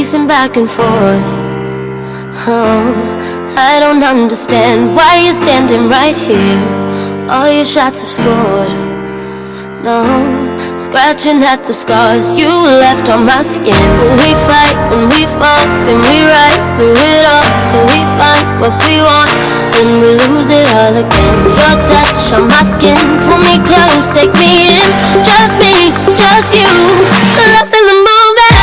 pacing back and forth. Oh, I don't understand why you're standing right here. All your shots have scored. No, scratching at the scars you left on my skin. We fight and we fall, then we rise through it all till we find what we want, then we lose it all again. Your touch on my skin, pull me close, take me in. Just me, just you, lost in the moment.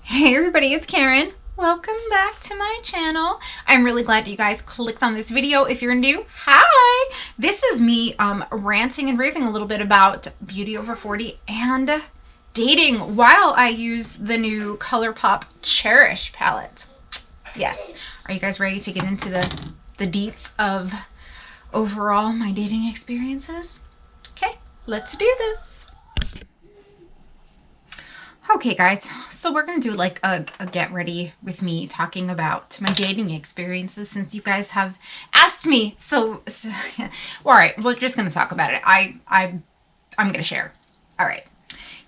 Hey everybody, it's Karen. Welcome back to my channel. I'm really glad you guys clicked on this video. If you're new, hi! This is me ranting and raving a little bit about beauty over 40 and dating while I use the new Colourpop Cherish palette. Yes. Are you guys ready to get into the deets of overall my dating experiences? Okay, let's do this. Okay guys, so we're gonna do like a get ready with me talking about my dating experiences since you guys have asked me. So all right, we're just gonna talk about it. I'm gonna share. All right,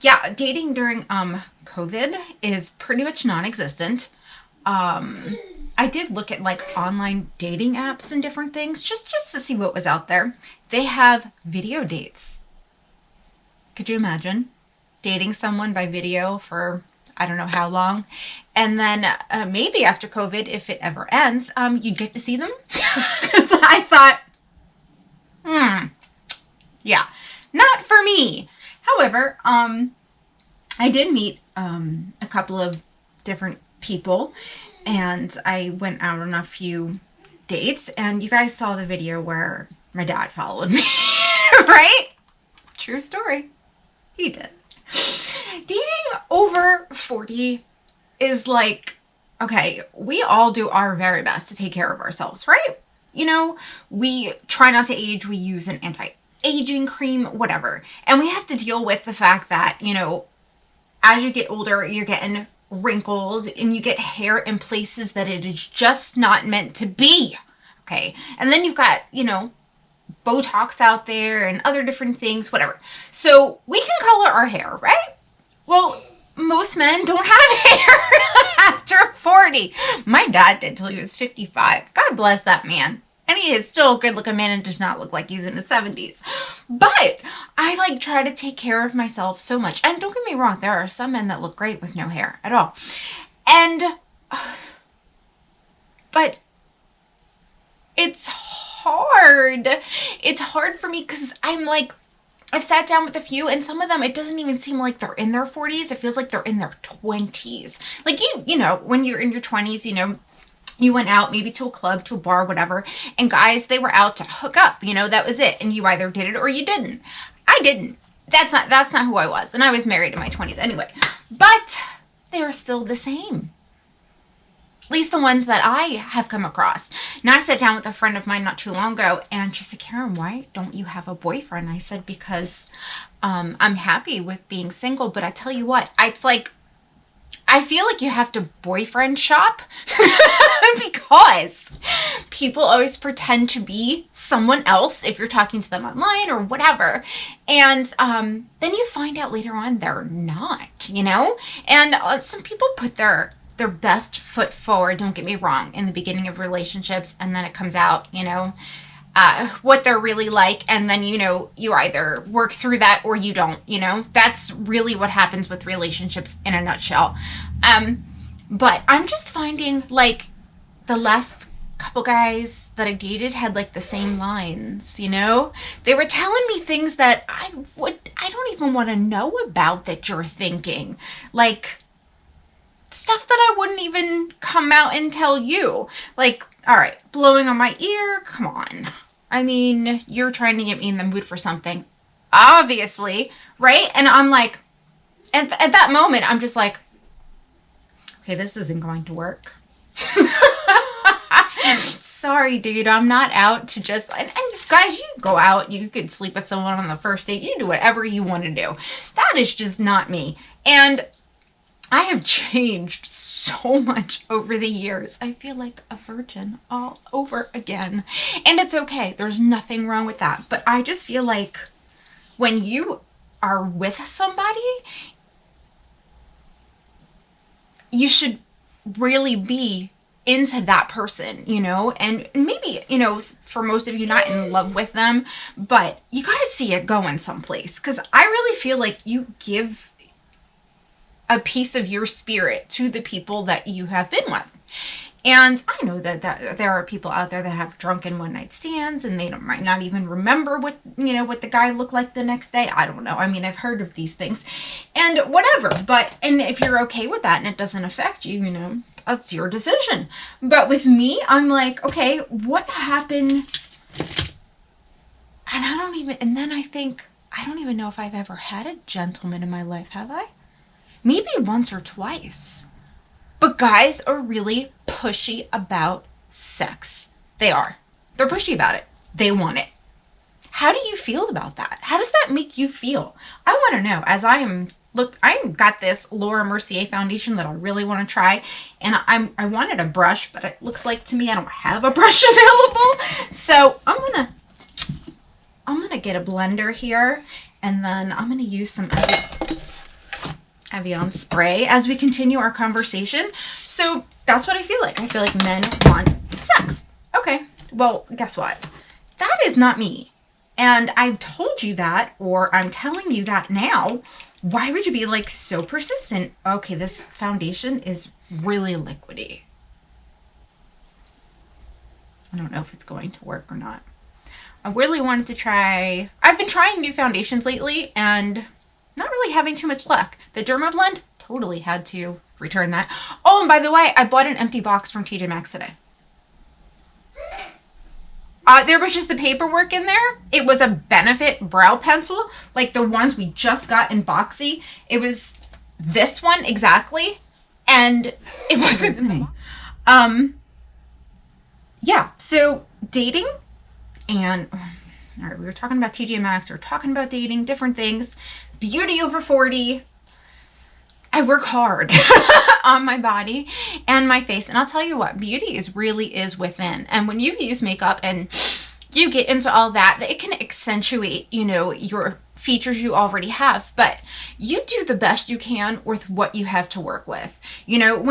yeah, dating during COVID is pretty much non-existent. I did look at like online dating apps and different things just to see what was out there. They have video dates. Could you imagine dating someone by video for I don't know how long, and then maybe after COVID, if it ever ends, you'd get to see them? Because I thought, yeah, not for me. However, I did meet a couple of different people, and I went out on a few dates, and you guys saw the video where my dad followed me, right? True story. He did. Dating over 40 is like, okay, we all do our very best to take care of ourselves, right? You know, we try not to age, we use an anti-aging cream, whatever. And we have to deal with the fact that, you know, as you get older, you're getting wrinkles and you get hair in places that it is just not meant to be, okay? And then you've got, you know, Botox out there and other different things, whatever. So we can color our hair, right? Well, most men don't have hair after 40. My dad did till he was 55. God bless that man. And he is still a good looking man and does not look like he's in his 70s. But I like try to take care of myself so much. And don't get me wrong, there are some men that look great with no hair at all. And, but it's hard. It's hard for me because I'm like, I've sat down with a few and some of them, it doesn't even seem like they're in their 40s. It feels like they're in their 20s. Like, you know, when you're in your 20s, you know, you went out maybe to a club, to a bar, whatever. And guys, they were out to hook up, you know, that was it. And you either did it or you didn't. I didn't. That's not who I was. And I was married in my 20s anyway. But they are still the same. At least the ones that I have come across. Now, I sat down with a friend of mine not too long ago, and she said, Karen, why don't you have a boyfriend? I said, because I'm happy with being single, but I tell you what, it's like, I feel like you have to boyfriend shop because people always pretend to be someone else if you're talking to them online or whatever. And then you find out later on they're not, you know? And some people put their best foot forward, don't get me wrong, in the beginning of relationships, and then it comes out, you know, what they're really like, and then, you know, you either work through that or you don't, you know. That's really what happens with relationships in a nutshell. But I'm just finding, like, the last couple guys that I dated had, like, the same lines, you know. They were telling me things that I don't even want to know about that you're thinking, like stuff that I wouldn't even come out and tell you. Like, all right, blowing on my ear, come on. I mean, you're trying to get me in the mood for something, obviously, right? And I'm like, at that moment, I'm just like, okay, this isn't going to work. Sorry, dude, I'm not out to just, and guys, you go out, you could sleep with someone on the first date, you do whatever you want to do. That is just not me. And I have changed so much over the years. I feel like a virgin all over again. And it's okay. There's nothing wrong with that. But I just feel like when you are with somebody, you should really be into that person, you know, and maybe, you know, for most of you, not in love with them, but you got to see it going someplace. Because I really feel like you give a piece of your spirit to the people that you have been with. And I know that there are people out there that have drunken one night stands and they might not even remember what, you know, what the guy looked like the next day. I don't know. I mean, I've heard of these things and whatever, and if you're okay with that and it doesn't affect you, you know, that's your decision. But with me, I'm like, okay, what happened? And then I think, I don't even know if I've ever had a gentleman in my life, have I? Maybe once or twice. But guys are really pushy about sex. They are. They're pushy about it. They want it. How do you feel about that? How does that make you feel? I want to know. As I got this Laura Mercier foundation that I really want to try. And I wanted a brush, but it looks like to me I don't have a brush available. So I'm gonna get a blender here. And then I'm gonna use some Evian spray as we continue our conversation. So that's what I feel like. I feel like men want sex. Okay, well, guess what? That is not me. And I've told you that, or I'm telling you that now. Why would you be like so persistent? Okay, this foundation is really liquidy. I don't know if it's going to work or not. I really wanted to try, I've been trying new foundations lately and not really having too much luck. The TeamiBlends, totally had to return that. Oh, and by the way, I bought an empty box from TJ Maxx today. There was just the paperwork in there. It was a Benefit brow pencil, like the ones we just got in Boxy. It was this one exactly, and it wasn't in the box. Yeah, so dating, and all right, we were talking about TJ Maxx, we were talking about dating, different things. Beauty over 40. I work hard on my body and my face. And I'll tell you what, beauty really is within. And when you use makeup and you get into all that, it can accentuate, you know, your features you already have. But you do the best you can with what you have to work with. You know,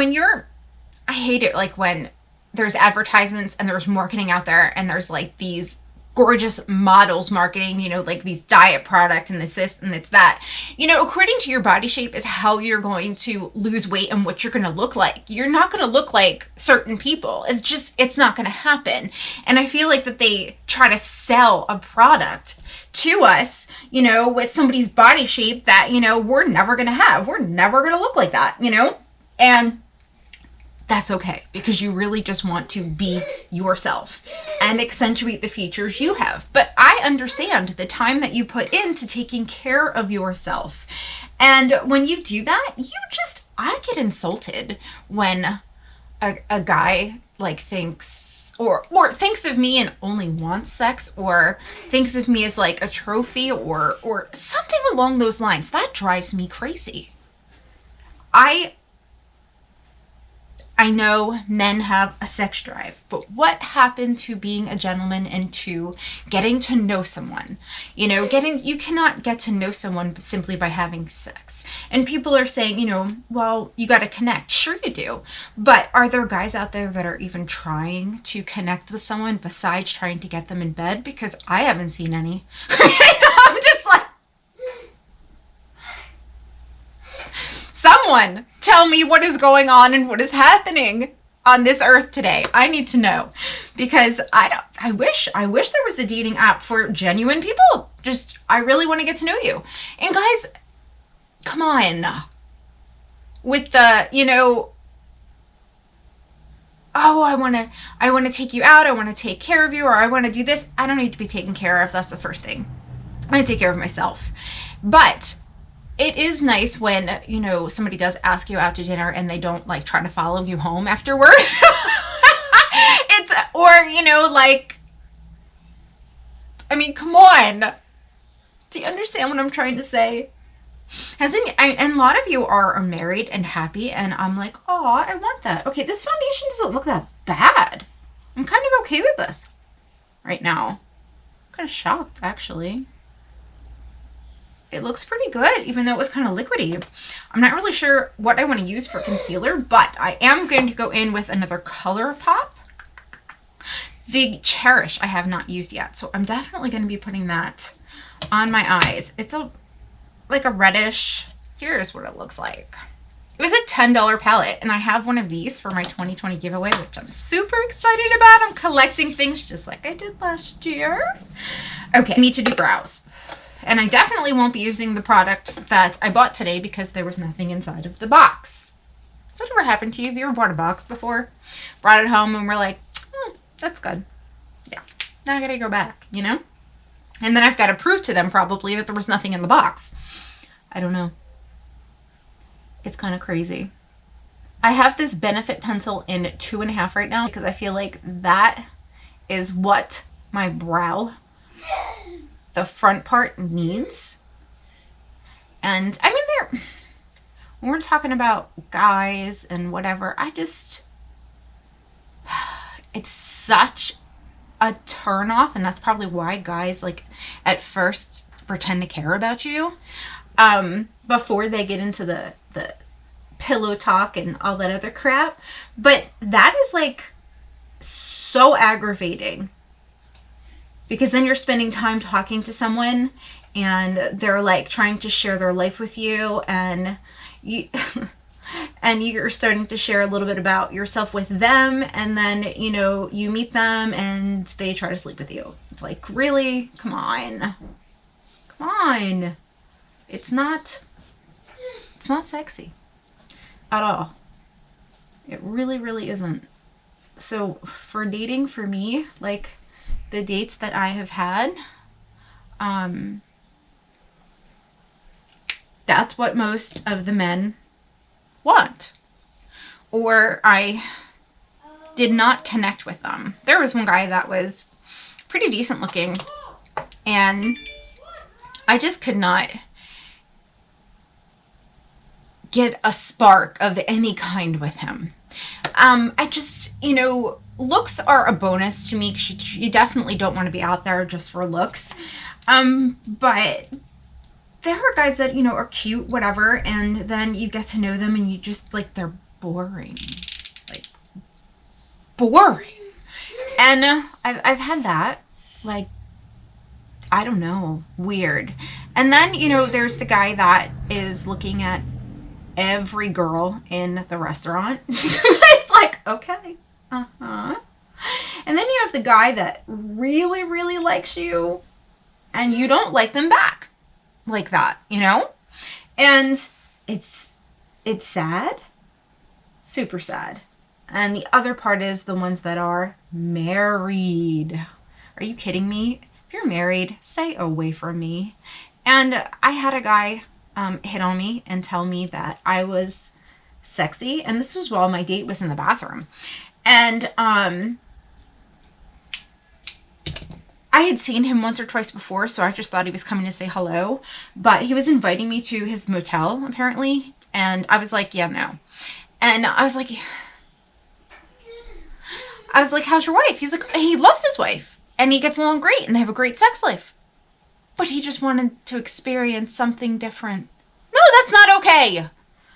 I hate it like when there's advertisements and there's marketing out there and there's like these gorgeous models marketing, you know, like these diet products and this and it's that. You know, according to your body shape is how you're going to lose weight and what you're going to look like. You're not going to look like certain people. It's not going to happen. And I feel like that they try to sell a product to us, you know, with somebody's body shape that, you know, we're never going to have. We're never going to look like that, you know? And that's okay, because you really just want to be yourself and accentuate the features you have. But I understand the time that you put into taking care of yourself. And when you do that, I get insulted when a guy like thinks or thinks of me and only wants sex, or thinks of me as like a trophy or something along those lines. That drives me crazy. I know men have a sex drive, but what happened to being a gentleman and to getting to know someone? You know, you cannot get to know someone simply by having sex. And people are saying, you know, well, you got to connect. Sure you do. But are there guys out there that are even trying to connect with someone besides trying to get them in bed? Because I haven't seen any. I'm just like, someone tell me what is going on and what is happening on this earth today. I need to know, because I wish there was a dating app for genuine people. I really want to get to know you. And guys, come on. With the, you know, oh, I want to take you out. I want to take care of you, or I want to do this. I don't need to be taken care of. That's the first thing. I need to take care of myself. But it is nice when, you know, somebody does ask you out to dinner and they don't like try to follow you home afterward. Or, you know, like, I mean, come on. Do you understand what I'm trying to say? And a lot of you are married and happy, and I'm like, oh, I want that. Okay, this foundation doesn't look that bad. I'm kind of okay with this right now. I'm kind of shocked, actually. It looks pretty good, even though it was kind of liquidy. I'm not really sure what I want to use for concealer, but I am going to go in with another Colourpop. The Cherish I have not used yet, so I'm definitely going to be putting that on my eyes. It's like a reddish. Here's what it looks like. It was a $10 palette, and I have one of these for my 2020 giveaway, which I'm super excited about. I'm collecting things just like I did last year. Okay, I need to do brows. And I definitely won't be using the product that I bought today because there was nothing inside of the box. Has that ever happened to you? Have you ever bought a box before? Brought it home and we're like, that's good. Yeah, now I gotta go back, you know? And then I've got to prove to them probably that there was nothing in the box. I don't know. It's kind of crazy. I have this Benefit pencil in 2.5 right now because I feel like that is what my brow, the front part, needs. And I mean, when we're talking about guys and whatever, it's such a turn off, and that's probably why guys like at first pretend to care about you before they get into the pillow talk and all that other crap. But that is like so aggravating, because then you're spending time talking to someone and they're like trying to share their life with you, and you're starting to share a little bit about yourself with them, and then, you know, you meet them and they try to sleep with you. It's like, really? Come on. Come on. It's not sexy at all. It really, really isn't. So for dating, for me, like the dates that I have had, that's what most of the men want. Or I did not connect with them. There was one guy that was pretty decent looking, and I just could not get a spark of any kind with him. I just, you know, looks are a bonus to me, because you definitely don't want to be out there just for looks. But there are guys that, you know, are cute, whatever, and then you get to know them and you just, like, they're boring. Like, boring. And I've had that, like, I don't know, weird. And then, you know, there's the guy that is looking at every girl in the restaurant. It's like, okay, and then you have the guy that really, really likes you, and you don't like them back like that, you know? And it's sad, super sad. And the other part is the ones that are married. Are you kidding me? If you're married, stay away from me. And I had a guy hit on me and tell me that I was sexy, and this was while my date was in the bathroom. And I had seen him once or twice before, so I just thought he was coming to say hello. But he was inviting me to his motel, apparently. And I was like, yeah, no. And I was like, how's your wife? He's like, he loves his wife. And he gets along great, and they have a great sex life. But he just wanted to experience something different. No, that's not okay.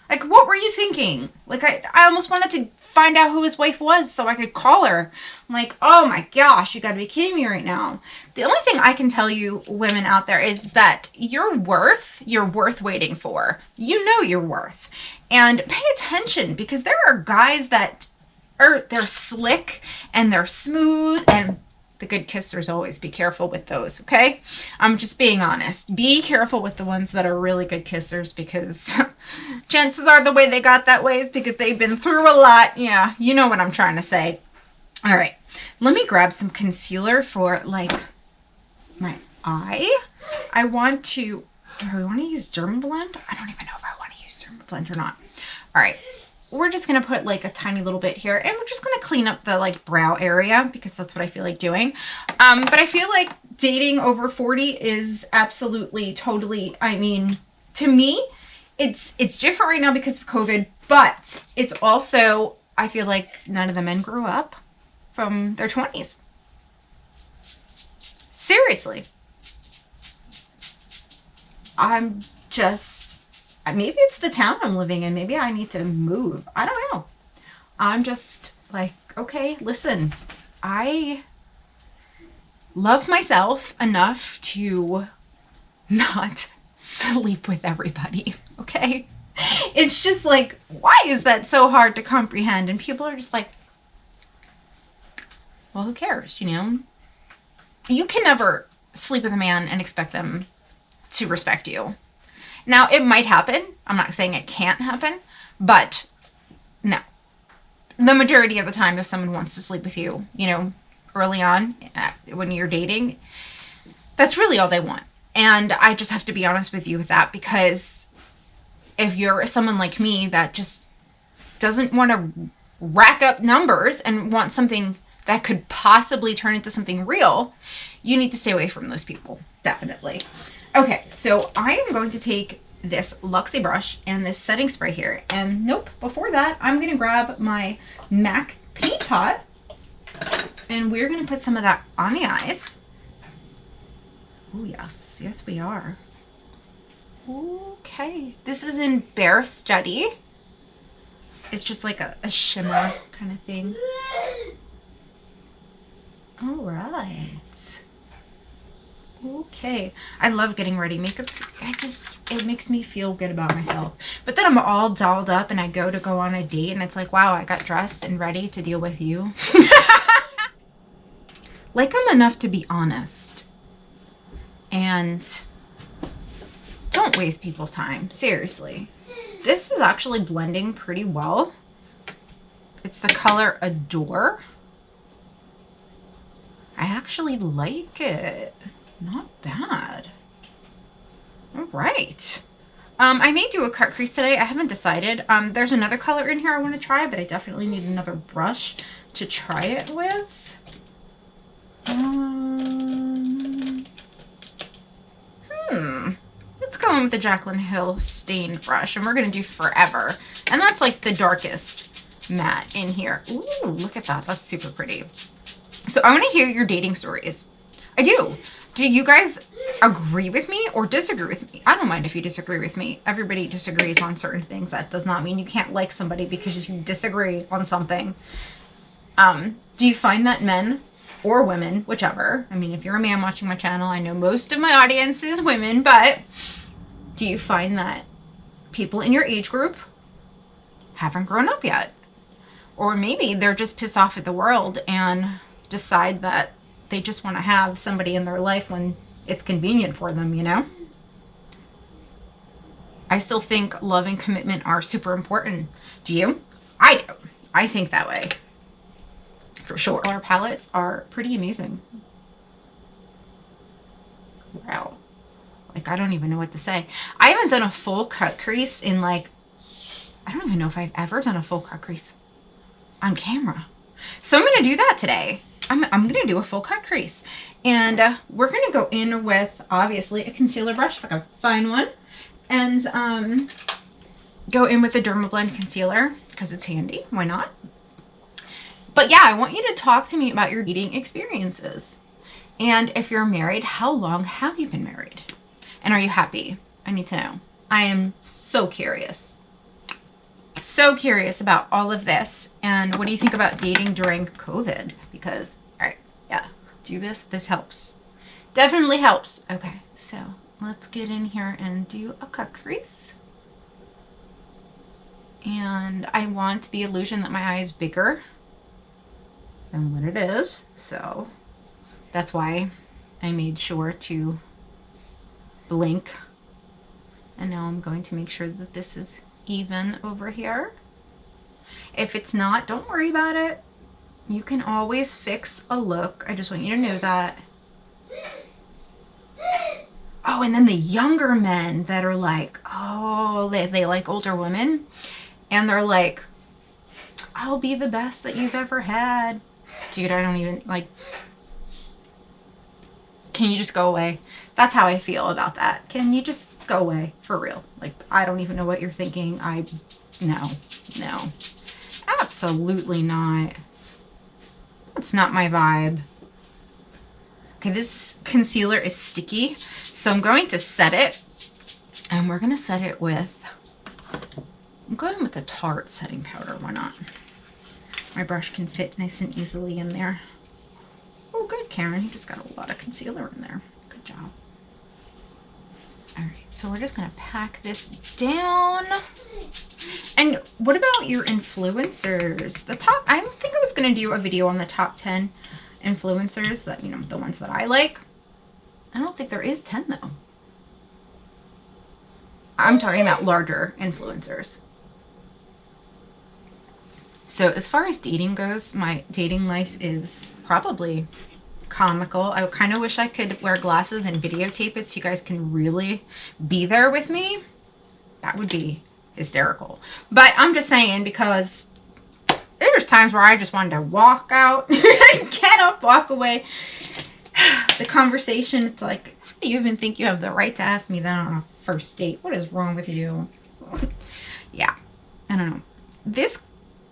Like, what were you thinking? Like, I almost wanted to find out who his wife was so I could call her. I'm like, oh my gosh, you gotta be kidding me right now. The only thing I can tell you women out there is that you're worth waiting for. You know your worth. And pay attention, because there are guys that they're slick and they're smooth, and the good kissers, always be careful with those, okay? I'm just being honest. Be careful with the ones that are really good kissers, because chances are the way they got that way is because they've been through a lot. Yeah, you know what I'm trying to say. All right, let me grab some concealer for, like, my eye. Do I want to use TeamiBlends? I don't even know if I want to use TeamiBlends or not. All right. We're just going to put like a tiny little bit here, and we're just going to clean up the like brow area, because that's what I feel like doing. But I feel like dating over 40 is absolutely, totally, I mean, to me, it's different right now because of COVID, but it's also, I feel like none of the men grew up from their 20s. Seriously. I'm just, maybe it's the town I'm living in. Maybe I need to move. I don't know. I'm just like, okay, listen, I love myself enough to not sleep with everybody, okay? It's just like, why is that so hard to comprehend? And people are just like, well, who cares, you know? You can never sleep with a man and expect them to respect you. Now, it might happen. I'm not saying it can't happen, but no. The majority of the time, if someone wants to sleep with you, you know, early on when you're dating, that's really all they want. And I just have to be honest with you with that, because if you're someone like me that just doesn't want to rack up numbers and want something that could possibly turn into something real, you need to stay away from those people. Definitely. Okay, so I am going to take this Luxie brush and this setting spray here. And nope, before that, I'm going to grab my MAC paint pot. And we're going to put some of that on the eyes. Oh, yes. Yes, we are. Okay. This is in Bare Study. It's just like a shimmer kind of thing. All right. Okay. I love getting ready. Makeup, it makes me feel good about myself. But then I'm all dolled up and I go on a date and it's like, wow, I got dressed and ready to deal with you. Like I'm enough to be honest. And don't waste people's time. Seriously. This is actually blending pretty well. It's the color Adore. I actually like it. Not bad. All right. I may do a cut crease today. I haven't decided. There's another color in here I want to try, but I definitely need another brush to try it with. Let's go in with the Jaclyn Hill stained brush, and we're going to do Forever. And that's like the darkest matte in here. Ooh, look at that. That's super pretty. So I want to hear your dating stories. I do. Do you guys agree with me or disagree with me? I don't mind if you disagree with me. Everybody disagrees on certain things. That does not mean you can't like somebody because you disagree on something. Do you find that men or women, whichever, I mean, if you're a man watching my channel, I know most of my audience is women, but do you find that people in your age group haven't grown up yet? Or maybe they're just pissed off at the world and decide that they just want to have somebody in their life when it's convenient for them, you know? I still think love and commitment are super important. Do you? I do. I think that way. For sure. Color palettes are pretty amazing. Wow. Like, I don't even know what to say. I haven't done a full cut crease in like, I don't even know if I've ever done a full cut crease on camera. So I'm going to do that today. I'm going to do a full cut crease. And we're going to go in with, obviously, a concealer brush, if I can find one. And go in with a DermaBlend concealer, because it's handy. Why not? But yeah, I want you to talk to me about your dating experiences. And if you're married, how long have you been married? And are you happy? I need to know. I am so curious. So curious about all of this. And what do you think about dating during COVID? Because, all right, yeah, do this. This helps. Definitely helps. Okay, so let's get in here and do a cut crease. And I want the illusion that my eye is bigger than what it is. So that's why I made sure to blink. And now I'm going to make sure that this is even over here. If it's not, don't worry about it. You can always fix a look. I just want you to know that. Oh, and then the younger men that are like, oh, they like older women. And they're like, I'll be the best that you've ever had. Dude, I don't even, like, can you just go away? That's how I feel about that. Can you just Go away, for real. Like, I don't even know what you're thinking. No, absolutely not. That's not my vibe. Okay, this concealer is sticky, so I'm going to set it, and we're going to set it with, I'm going with the Tarte setting powder. Why not? My brush can fit nice and easily in there. Oh, good, Karen. You just got a lot of concealer in there. Good job. All right, so we're just going to pack this down. And what about your influencers? The top, I think I was going to do a video on the top 10 influencers that, you know, the ones that I like. I don't think there is 10 though. I'm talking about larger influencers. So as far as dating goes, my dating life is probably comical. I kind of wish I could wear glasses and videotape it so you guys can really be there with me. That would be hysterical. But I'm just saying, because there's times where I just wanted to walk out, get up, walk away. The conversation, it's like, how do you even think you have the right to ask me that on a first date? What is wrong with you? Yeah, I don't know. This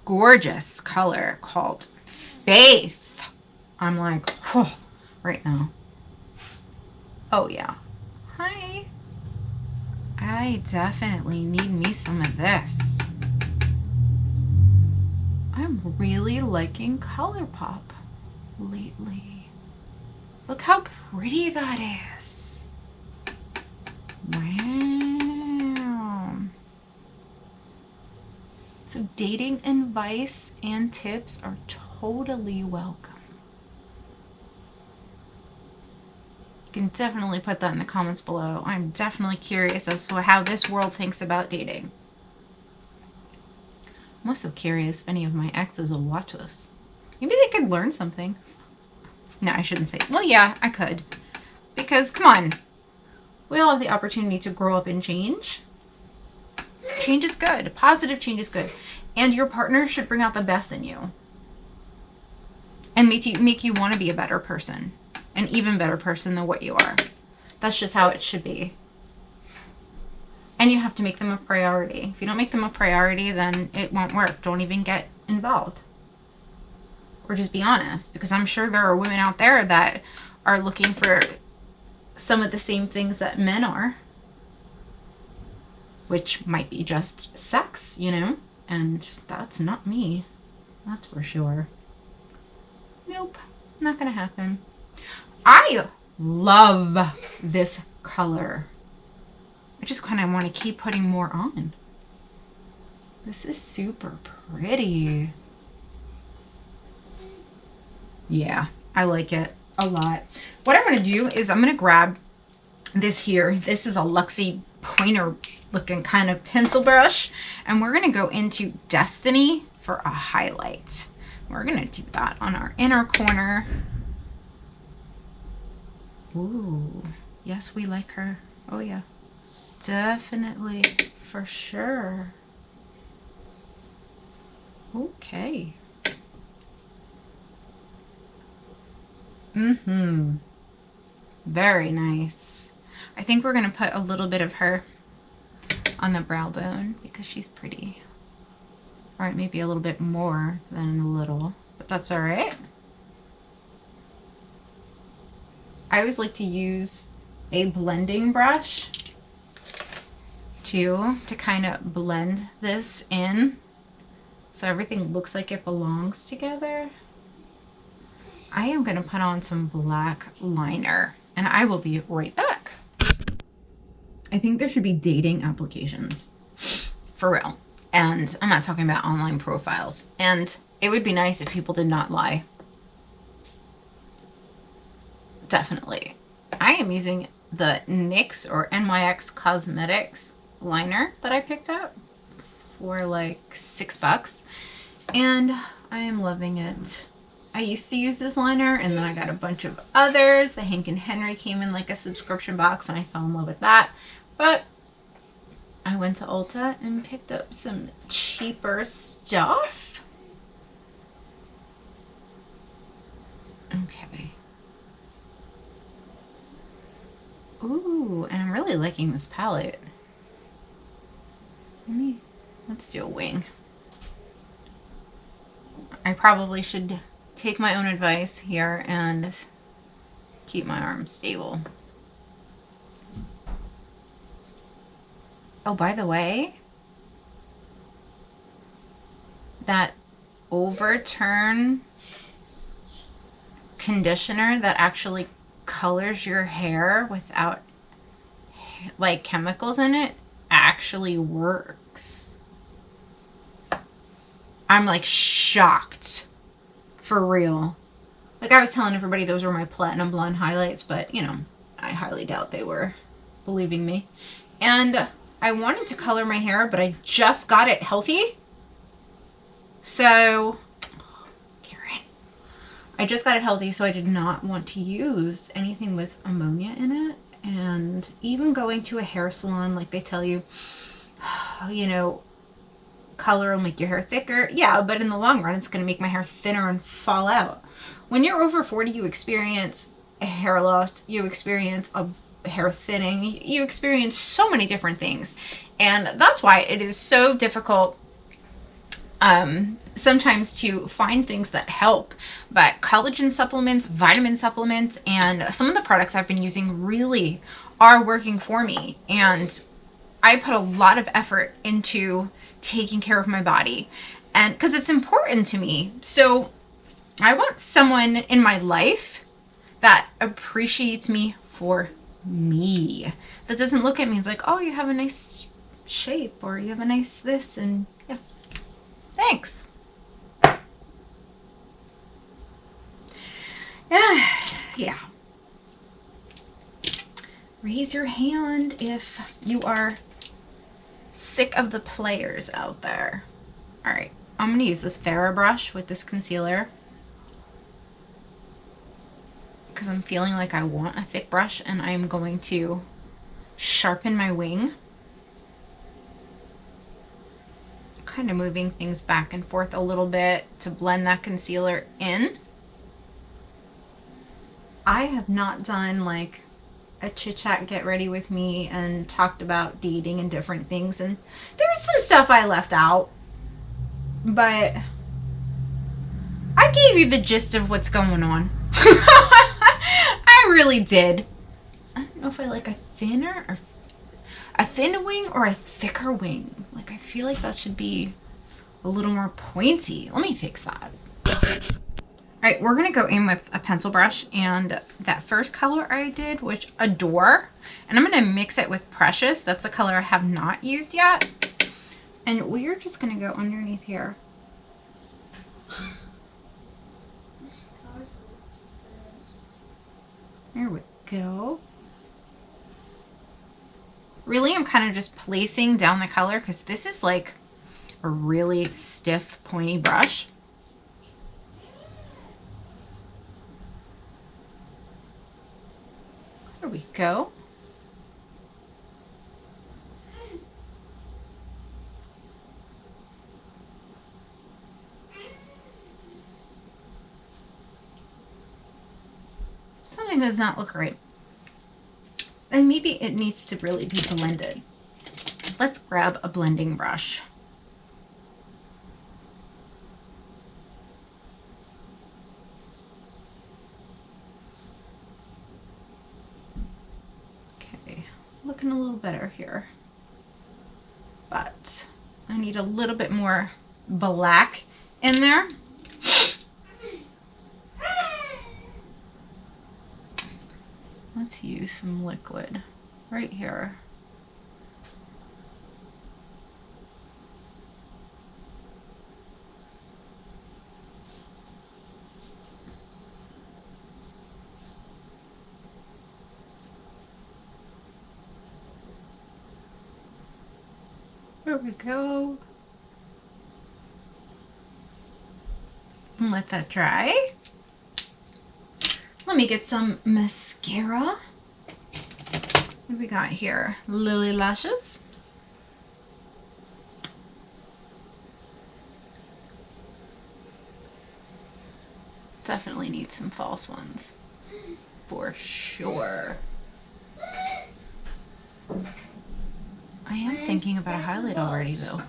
gorgeous color called Faith. I'm like, oh, right now. Oh yeah. Hi. I definitely need me some of this. I'm really liking Colourpop lately. Look how pretty that is. Wow. So dating advice and tips are totally welcome. You can definitely put that in the comments below. I'm definitely curious as to how this world thinks about dating. I'm also curious if any of my exes will watch this. Maybe they could learn something. No, I shouldn't say. Well, yeah, I could. Because, come on. We all have the opportunity to grow up and change. Change is good. Positive change is good. And your partner should bring out the best in you. And make you want to be a better person. An even better person than what you are. That's just how it should be. And you have to make them a priority. If you don't make them a priority, then it won't work. Don't even get involved. Or just be honest. Because I'm sure there are women out there that are looking for some of the same things that men are. Which might be just sex, you know? And that's not me. That's for sure. Nope. Not gonna happen. I love this color. I just kind of want to keep putting more on. This is super pretty. Yeah, I like it a lot. What I'm going to do is I'm going to grab this here. This is a Luxie pointer looking kind of pencil brush. And we're going to go into Destiny for a highlight. We're going to do that on our inner corner. Ooh, yes, we like her. Oh, yeah. Definitely, for sure. Okay. Very nice. I think we're going to put a little bit of her on the brow bone because she's pretty. All right, maybe a little bit more than a little, but that's all right. I always like to use a blending brush to kind of blend this in so everything looks like it belongs together. I am going to put on some black liner and I will be right back. I think there should be dating applications for real. And I'm not talking about online profiles. And it would be nice if people did not lie. Definitely. I am using the NYX or NYX Cosmetics liner that I picked up for like $6 and I am loving it. I used to use this liner and then I got a bunch of others. The Hank and Henry came in like a subscription box and I fell in love with that, but I went to Ulta and picked up some cheaper stuff. Okay. Ooh, and I'm really liking this palette. Let's do a wing. I probably should take my own advice here and keep my arms stable. Oh, by the way, that overturn conditioner that actually colors your hair without like chemicals in it actually works. I'm like shocked. For real. Like I was telling everybody those were my platinum blonde highlights, but you know, I highly doubt they were believing me. And I wanted to color my hair, but I just got it healthy. So, Karen, I just got it healthy, so I did not want to use anything with ammonia in it. And even going to a hair salon, like they tell you, you know, color will make your hair thicker. Yeah, but in the long run, it's going to make my hair thinner and fall out. When you're over 40, you experience hair loss, you experience a hair thinning, you experience so many different things. And that's why it is so difficult sometimes to find things that help. But collagen supplements, vitamin supplements, and some of the products I've been using really are working for me. And I put a lot of effort into taking care of my body, and because it's important to me. So I want someone in my life that appreciates me for me, that doesn't look at me and is like, oh, you have a nice shape, or you have a nice this, and yeah, thanks. Yeah. Raise your hand if you are sick of the players out there. All right, I'm gonna use this Referral brush with this concealer because I'm feeling like I want a thick brush, and I'm going to sharpen my wing. Kind of moving things back and forth a little bit to blend that concealer in. I have not done like a chit chat get ready with me and talked about dating and different things, and there's some stuff I left out, but I gave you the gist of what's going on. I really did. I don't know if I like a thin wing or a thicker wing. Like I feel like that should be a little more pointy. Let me fix that. All right, we're gonna go in with a pencil brush, and that first color I did, which Adore, and I'm gonna mix it with Precious. That's the color I have not used yet. And we're just gonna go underneath here. There we go. Really, I'm kind of just placing down the color because this is like a really stiff, pointy brush. There we go. Something does not look right. And maybe it needs to really be blended. Let's grab a blending brush. Okay, looking a little better here. But I need a little bit more black in there. Let's use some liquid right here. There we go. And let that dry. Let me get some mascara. What do we got here? Lily Lashes. Definitely need some false ones. For sure. I am thinking about a highlight already though.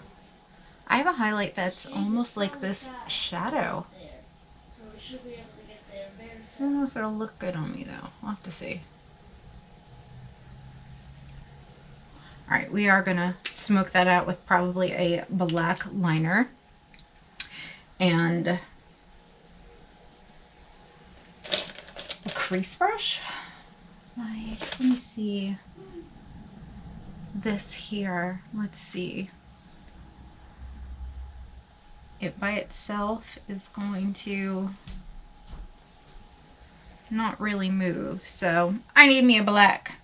I have a highlight that's almost like this shadow. I don't know if it'll look good on me though. I'll have to see. Alright, we are going to smoke that out with probably a black liner. And a crease brush. Like, let me see. This here, let's see. It by itself is going to not really move, so I need me a black.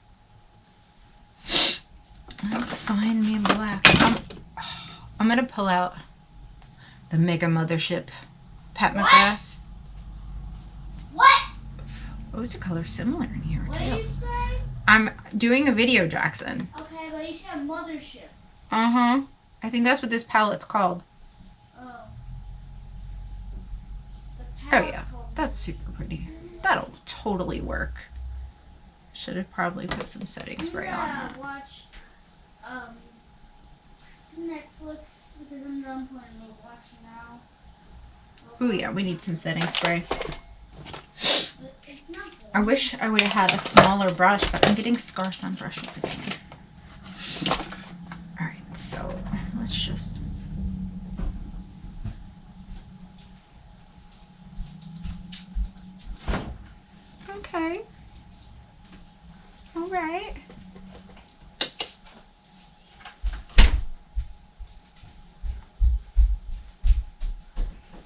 Let's find me a black. I'm gonna pull out the Mega Mothership Pat McGrath. What? Oh, it's a color similar in here What too. did you say? I'm doing a video, Jackson. Okay, but you said Mothership. Uh-huh. I think that's what this palette's called. Oh. Oh yeah, that's super pretty. That'll totally work. Should have probably put some setting spray on that. Watch some Netflix because I'm done playing Roblox now. Oh yeah, we need some setting spray. But it's not good. I wish I would have had a smaller brush, but I'm getting scarce on brushes again. Alright, so let's just... Okay. Alright.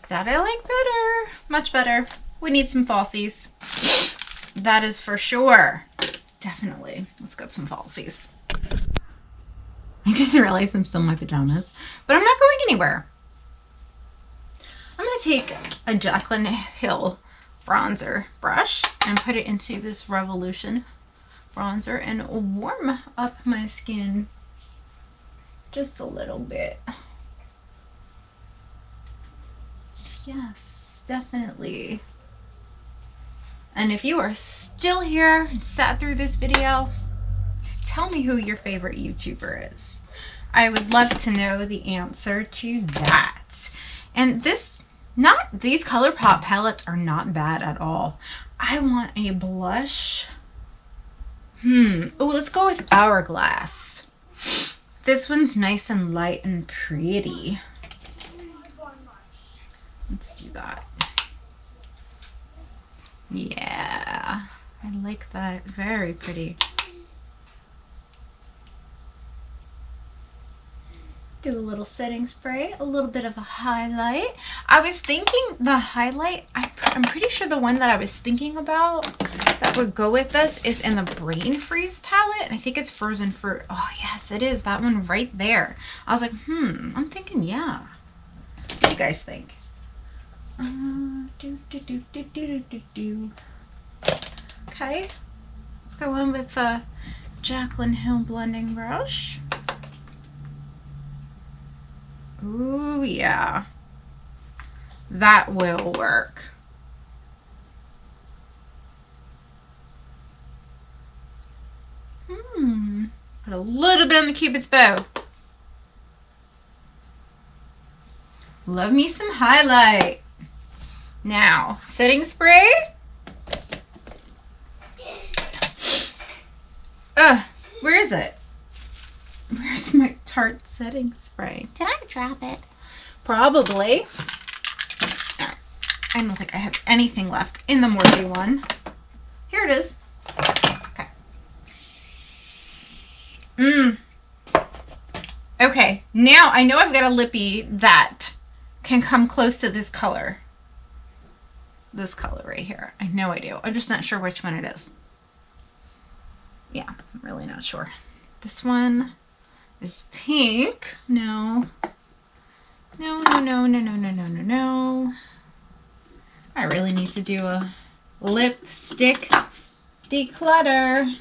That I like better. Much better. We need some falsies. That is for sure. Definitely. Let's get some falsies. I just realized I'm still in my pajamas, but I'm not going anywhere. I'm going to take a Jaclyn Hill bronzer brush and put it into this Revolution bronzer and warm up my skin just a little bit. Yes, definitely. And if you are still here and sat through this video, tell me who your favorite YouTuber is. I would love to know the answer to that. And these Colourpop palettes are not bad at all. I want a blush. Oh, let's go with Hourglass. This one's nice and light and pretty. Let's do that. Yeah, I like that. Very pretty. Do a little setting spray, a little bit of a highlight. I was thinking the highlight, I'm pretty sure the one that I was thinking about that would go with this is in the Brain Freeze palette. And I think it's Frozen Fruit. Oh, yes, it is. That one right there. I was like, I'm thinking, yeah. What do you guys think? Okay, let's go in with the Jaclyn Hill blending brush. Ooh, yeah. That will work. Put a little bit on the Cupid's bow. Love me some highlight. Now, setting spray. Where is it? Where's my Tarte setting spray? Did I drop it? Probably. All right. I don't think I have anything left in the Morphe one. Here it is. Okay. Okay, now I know I've got a lippy that can come close to this color. This color right here. I know I do. I'm just not sure which one it is. Yeah, I'm really not sure. This one is pink. No. No. I really need to do a lipstick declutter.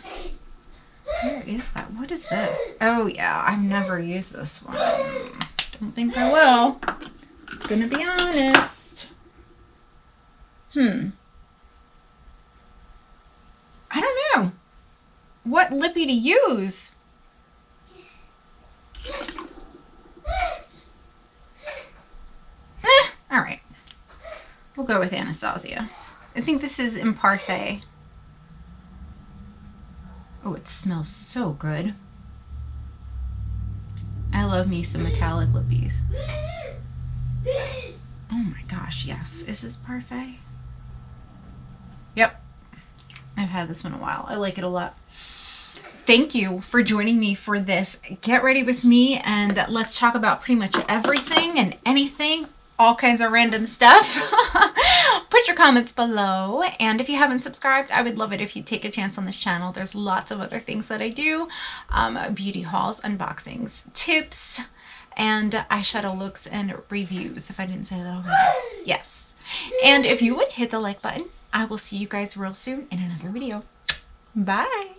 Where is that? What is this? Oh yeah, I've never used this one. Don't think I will. Gonna be honest. I don't know what lippy to use. We'll go with Anastasia. I think this is Imparfait. Oh, it smells so good. I love me some metallic lippies. Oh my gosh, yes. Is this Parfait? Yep. I've had this one a while. I like it a lot. Thank you for joining me for this. Get ready with me and let's talk about pretty much everything and anything. All kinds of random stuff. Put your comments below, and if you haven't subscribed, I would love it if you take a chance on this channel. There's lots of other things that I do. Beauty hauls, unboxings, tips, and eyeshadow looks and reviews, if I didn't say that already. Yes. And if you would hit the like button, I will see you guys real soon in another video. Bye.